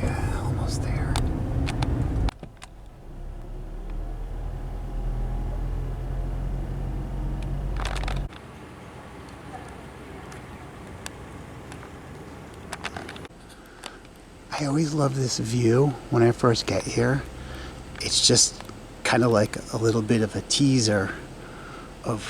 Almost there. I always love this view when I first get here. It's just kind of like a little bit of a teaser of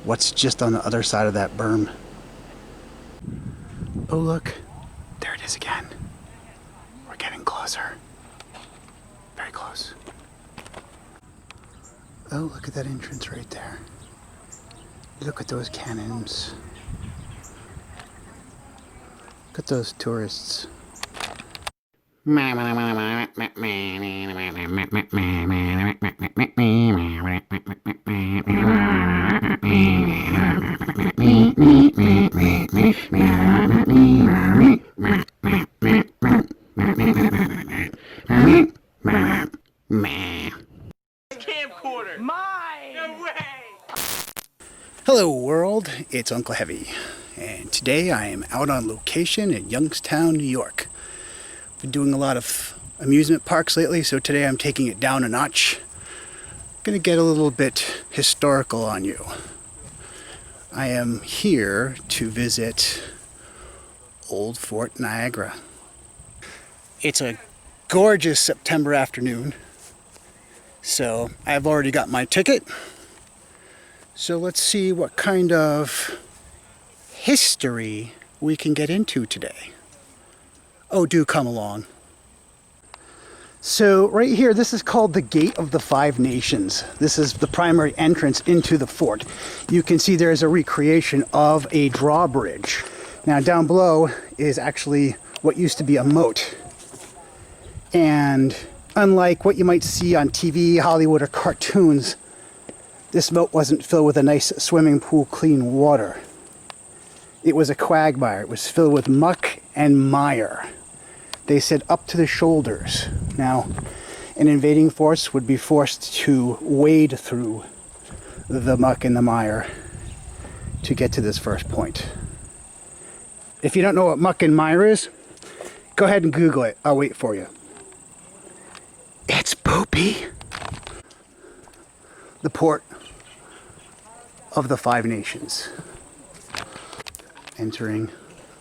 what's just on the other side of that berm. Oh look, there it is again. We're getting closer. Very close. Oh, look at that entrance right there. Look at those cannons. Look at those tourists. Camcorder. Mine. No way. Hello world, it's Unkle Heavy, and today I am out on location in Youngstown, New York. Been doing a lot of amusement parks lately, so today I'm taking it down a notch. Gonna get a little bit historical on you. I am here to visit Old Fort Niagara. It's a gorgeous September afternoon, so I've already got my ticket. So let's see what kind of history we can get into today. Oh, do come along. So right here, this is called the Gate of the Five Nations. This is the primary entrance into the fort. You can see there is a recreation of a drawbridge. Now down below is actually what used to be a moat. And unlike what you might see on TV, Hollywood, or cartoons, this moat wasn't filled with a nice swimming pool, clean water. It was a quagmire. It was filled with muck and mire. They said up to the shoulders. Now, an invading force would be forced to wade through the muck and the mire to get to this first point. If you don't know what muck and mire is, go ahead and Google it. I'll wait for you. It's poopy. The port of the Five Nations. Entering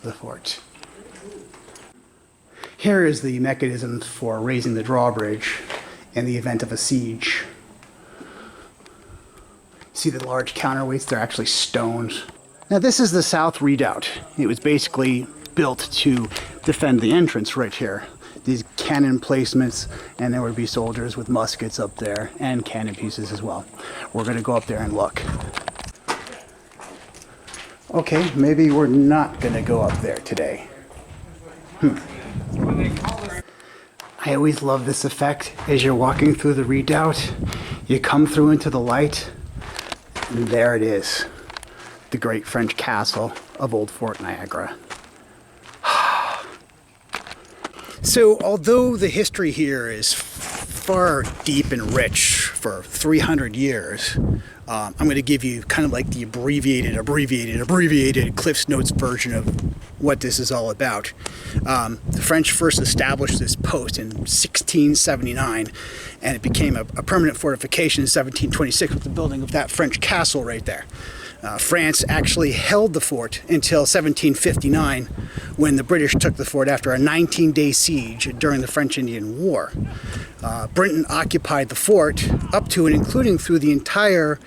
the fort. Here is the mechanism for raising the drawbridge in the event of a siege. See the large counterweights? They're actually stones. Now this is the South Redoubt. It was basically built to defend the entrance right here. These cannon placements, and there would be soldiers with muskets up there and cannon pieces as well. We're going to go up there and look. Okay, maybe we're not going to go up there today. I always love this effect as you're walking through the redoubt. You come through into the light, and there it is, the great French castle of Old Fort Niagara. So, although the history here is far deep and rich for 300 years, I'm going to give you kind of like the abbreviated Cliff's Notes version of what this is all about. The French first established this post in 1679, and it became a permanent fortification in 1726 with the building of that French castle right there. France actually held the fort until 1759, when the British took the fort after a 19-day siege during the French-Indian War. Britain occupied the fort up to and including through the entire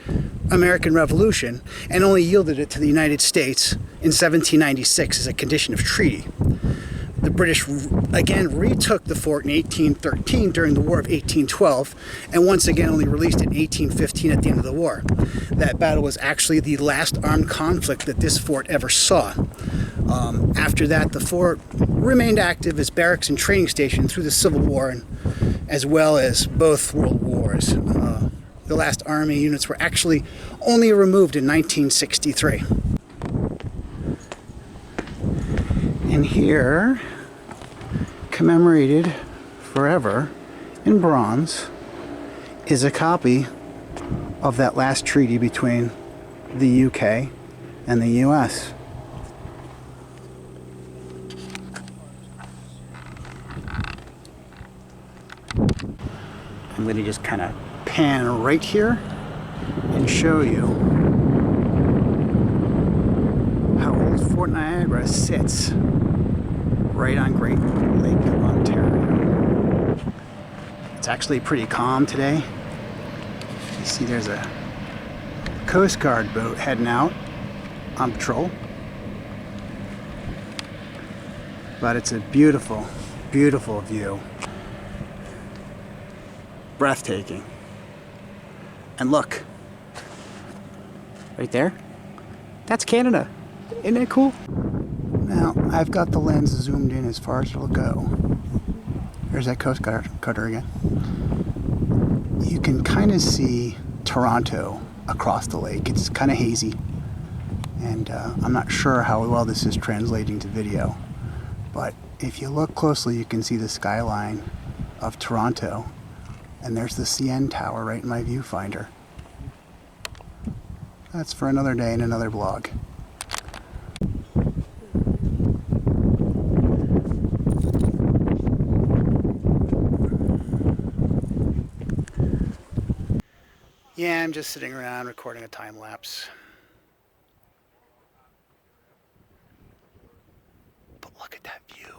American Revolution, and only yielded it to the United States in 1796 as a condition of treaty. The British again retook the fort in 1813 during the War of 1812, and once again only released it in 1815 at the end of the war. That battle was actually the last armed conflict that this fort ever saw. After that, the fort remained active as barracks and training station through the Civil War, and as well as both World Wars. The last Army units were actually only removed in 1963. And here, commemorated forever in bronze, is a copy of that last treaty between the UK and the US. I'm going to just kind of pan right here and show you how old Fort Niagara sits right on Great Lake Ontario. It's actually pretty calm today. You see there's a Coast Guard boat heading out on patrol. But it's a beautiful, beautiful view. Breathtaking. And look, right there, that's Canada. Isn't it cool? Now, I've got the lens zoomed in as far as it'll go. There's that Coast Guard cutter again. You can kind of see Toronto across the lake. It's kind of hazy. And I'm not sure how well this is translating to video. But if you look closely, you can see the skyline of Toronto. And there's the CN Tower right in my viewfinder. That's for another day and another vlog. Yeah, I'm just sitting around recording a time lapse. But look at that view.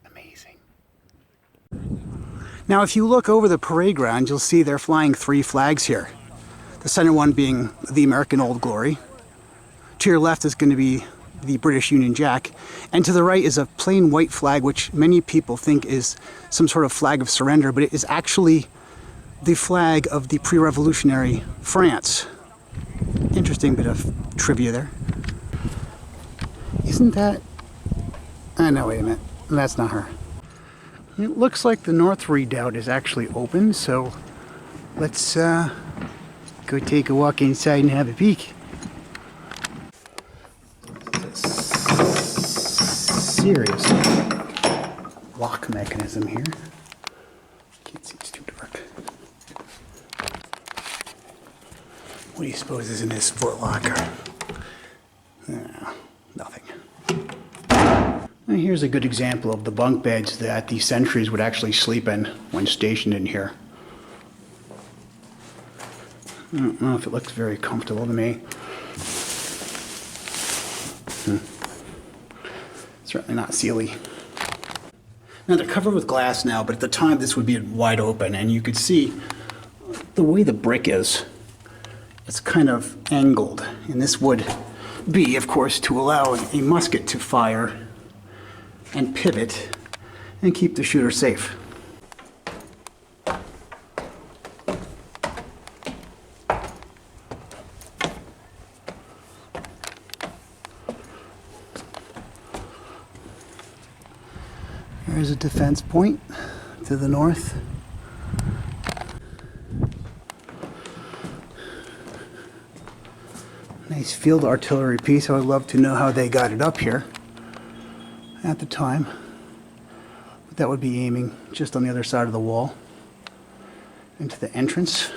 Amazing. Now, if you look over the parade ground, you'll see they're flying 3 flags here. The center one being the American Old Glory. To your left is going to be the British Union Jack. And to the right is a plain white flag, which many people think is some sort of flag of surrender, but it is actually the flag of the pre-revolutionary France. Interesting bit of trivia there. Isn't that... no, wait a minute. That's not her. It looks like the North Redoubt is actually open, so let's go take a walk inside and have a peek. Serious lock mechanism here. Can't see, it's too dark. What do you suppose is in this foot locker? Nothing. And here's a good example of the bunk beds that the sentries would actually sleep in when stationed in here. I don't know if it looks very comfortable to me. Certainly not sealy. Now they're covered with glass now, but at the time this would be wide open, and you could see the way the brick is. It's kind of angled, and this would be, of course, to allow a musket to fire and pivot and keep the shooter safe. There's a defense point to the north. Nice field artillery piece. I would love to know how they got it up here at the time. But that would be aiming just on the other side of the wall into the entrance.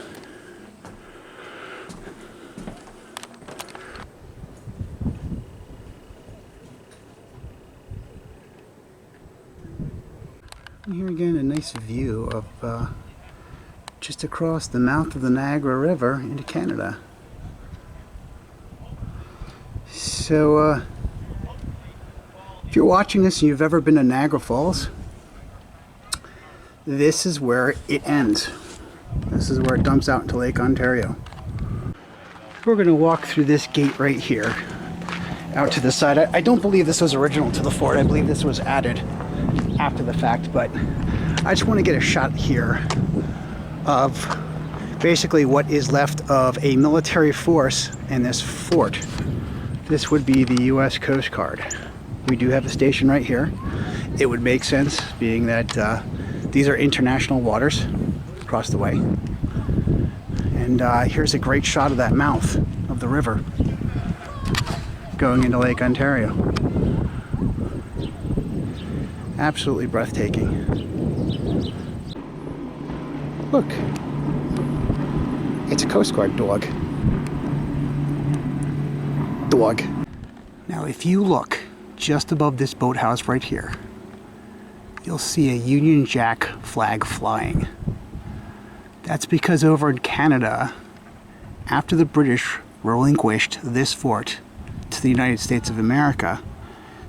And here again, a nice view of just across the mouth of the Niagara River into Canada. So, if you're watching this and you've ever been to Niagara Falls, this is where it ends. This is where it dumps out into Lake Ontario. We're going to walk through this gate right here, out to the side. I don't believe this was original to the fort. I believe this was added after the fact, but I just want to get a shot here of basically what is left of a military force in this fort. This would be the U.S. Coast Guard. We do have a station right here. It would make sense, being that these are international waters across the way. And here's a great shot of that mouth of the river going into Lake Ontario. Absolutely breathtaking. Look, it's a Coast Guard dog. Now if you look just above this boathouse right here, you'll see a Union Jack flag flying. That's because over in Canada, after the British relinquished this fort to the United States of America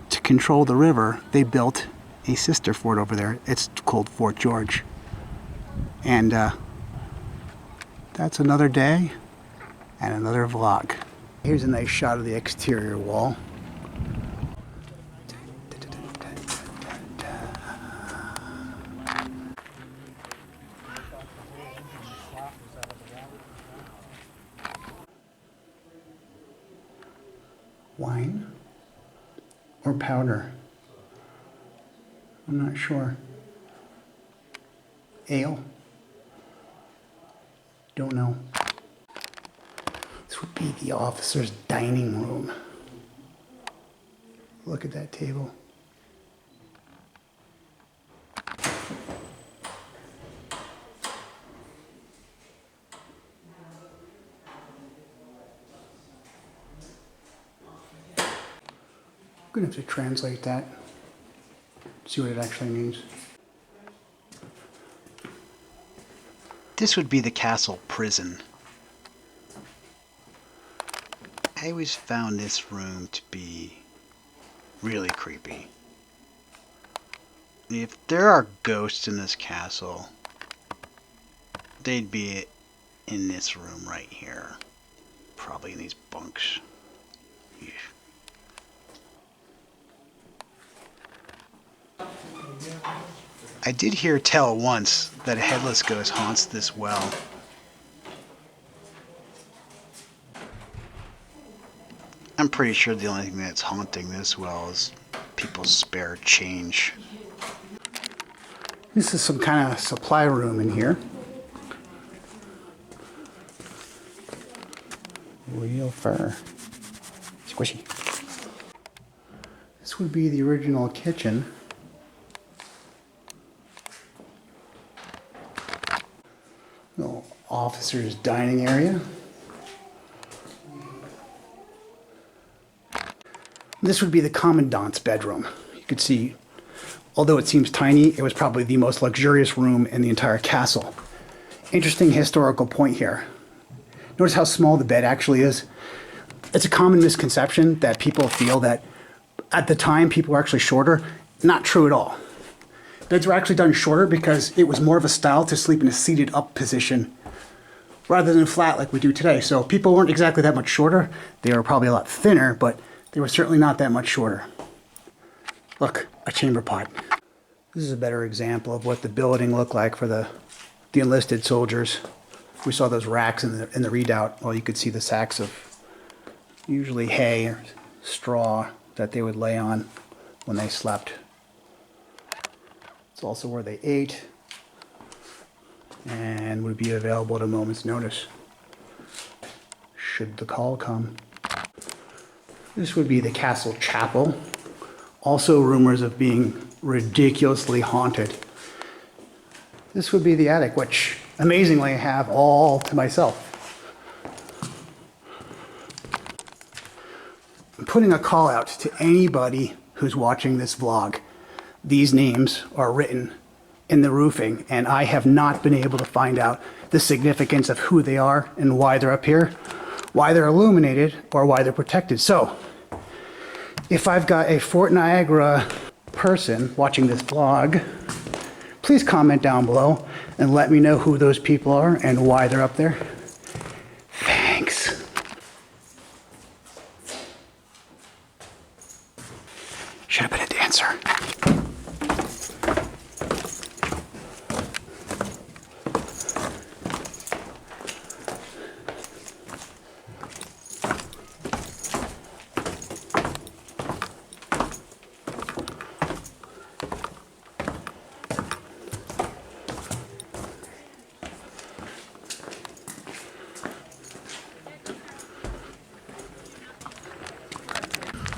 to control the river, they built a sister fort over there. It's called Fort George. And that's another day and another vlog. Here's a nice shot of the exterior wall. Wine or powder? I'm not sure. Ale? Don't know. This would be the officer's dining room. Look at that table. I'm gonna have to translate that, see what it actually means. This would be the castle prison. I always found this room to be really creepy. If there are ghosts in this castle, they'd be in this room right here. Probably in these bunks. Yeah. I did hear tell once that a headless ghost haunts this well. I'm pretty sure the only thing that's haunting this well is people's spare change. This is some kind of supply room in here. Real fur. Squishy. This would be the original kitchen. Little officer's dining area. This would be the commandant's bedroom. You could see, although it seems tiny, it was probably the most luxurious room in the entire castle. Interesting historical point here. Notice how small the bed actually is. It's a common misconception that people feel that at the time people were actually shorter. Not true at all. Beds were actually done shorter because it was more of a style to sleep in a seated up position rather than flat like we do today. So people weren't exactly that much shorter. They were probably a lot thinner, but they were certainly not that much shorter. Look, a chamber pot. This is a better example of what the building looked like for the enlisted soldiers. We saw those racks in the redoubt. Well, you could see the sacks of usually hay or straw that they would lay on when they slept. It's also where they ate and would be available at a moment's notice should the call come. This would be the castle chapel. Also rumors of being ridiculously haunted. This would be the attic, which amazingly I have all to myself. I'm putting a call out to anybody who's watching this vlog. These names are written in the roofing, and I have not been able to find out the significance of who they are and why they're up here, why they're illuminated, or why they're protected. So, if I've got a Fort Niagara person watching this vlog, please comment down below and let me know who those people are and why they're up there. Thanks. Should have been a dancer.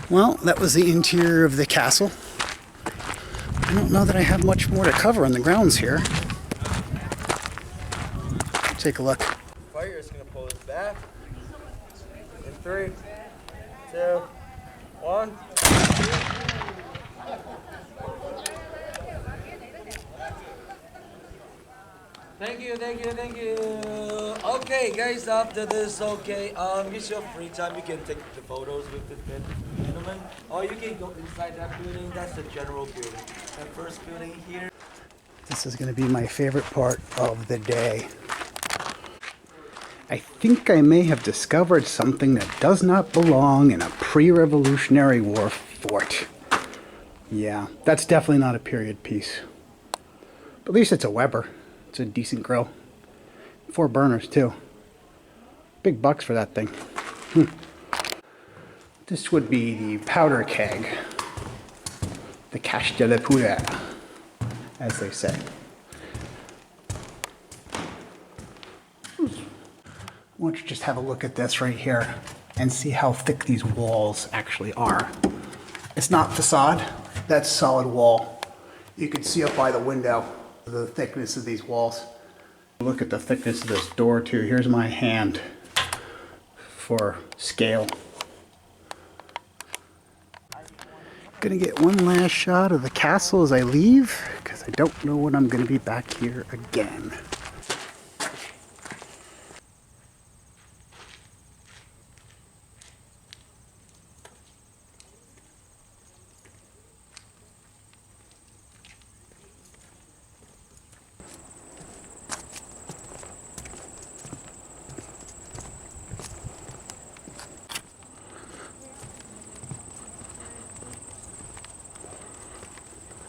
Well, that was the interior of the castle. I don't know that I have much more to cover on the grounds here. Take a look. Fire is going to pull us back. In 3, 2, 1. Thank you, thank you, thank you. Okay, guys, after this, okay, it's your free time. You can take the photos with the gentlemen, or you can go inside that building. That's the general building. The first building here. This is going to be my favorite part of the day. I think I may have discovered something that does not belong in a pre-Revolutionary War fort. Yeah, that's definitely not a period piece. But at least it's a Weber. It's a decent grill. 4 burners too. Big bucks for that thing. This would be the powder keg. The cache de la poudre, as they say. Why don't you just have a look at this right here and see how thick these walls actually are. It's not facade, that's solid wall. You can see up by the window the thickness of these walls. Look at the thickness of this door too. Here's my hand for scale. Gonna get one last shot of the castle as I leave, because I don't know when I'm gonna be back here again.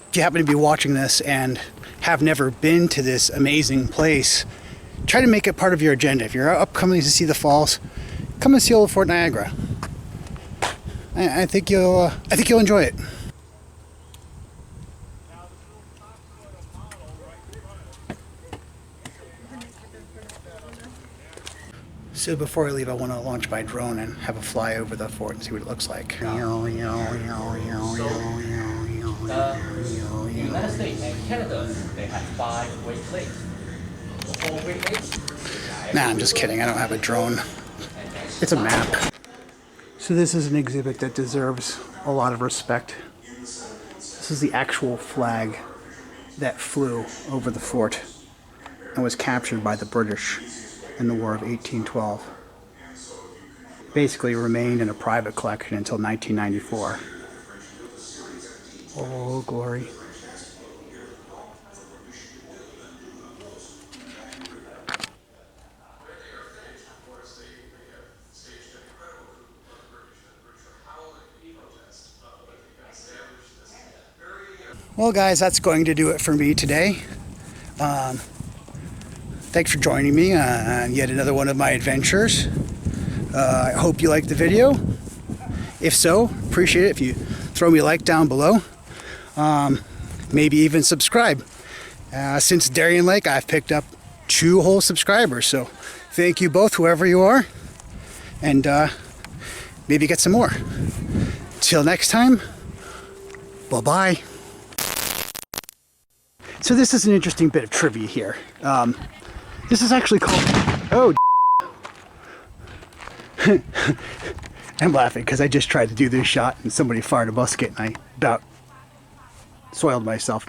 If you happen to be watching this and have never been to this amazing place, try to make it part of your agenda. If you're upcoming to see the falls, come and see old Fort Niagara. I think you'll enjoy it. So before I leave, I want to launch my drone and have a fly over the fort and see what it looks like. United States and Canada, they have 5 weight plates. 4 weight plates. Nah, I'm just kidding. I don't have a drone. It's a map. So this is an exhibit that deserves a lot of respect. This is the actual flag that flew over the fort and was captured by the British in the War of 1812. Basically remained in a private collection until 1994. Oh, glory. Well, guys, that's going to do it for me today. Thanks for joining me on yet another one of my adventures. I hope you liked the video. If so, appreciate it if you throw me a like down below. Maybe even subscribe. Since Darien Lake, I've picked up 2 whole subscribers, so thank you both, whoever you are, and maybe get some more. Till next time, bye-bye. So this is an interesting bit of trivia here. This is actually called... Oh, I'm laughing because I just tried to do this shot and somebody fired a musket and I about soiled myself.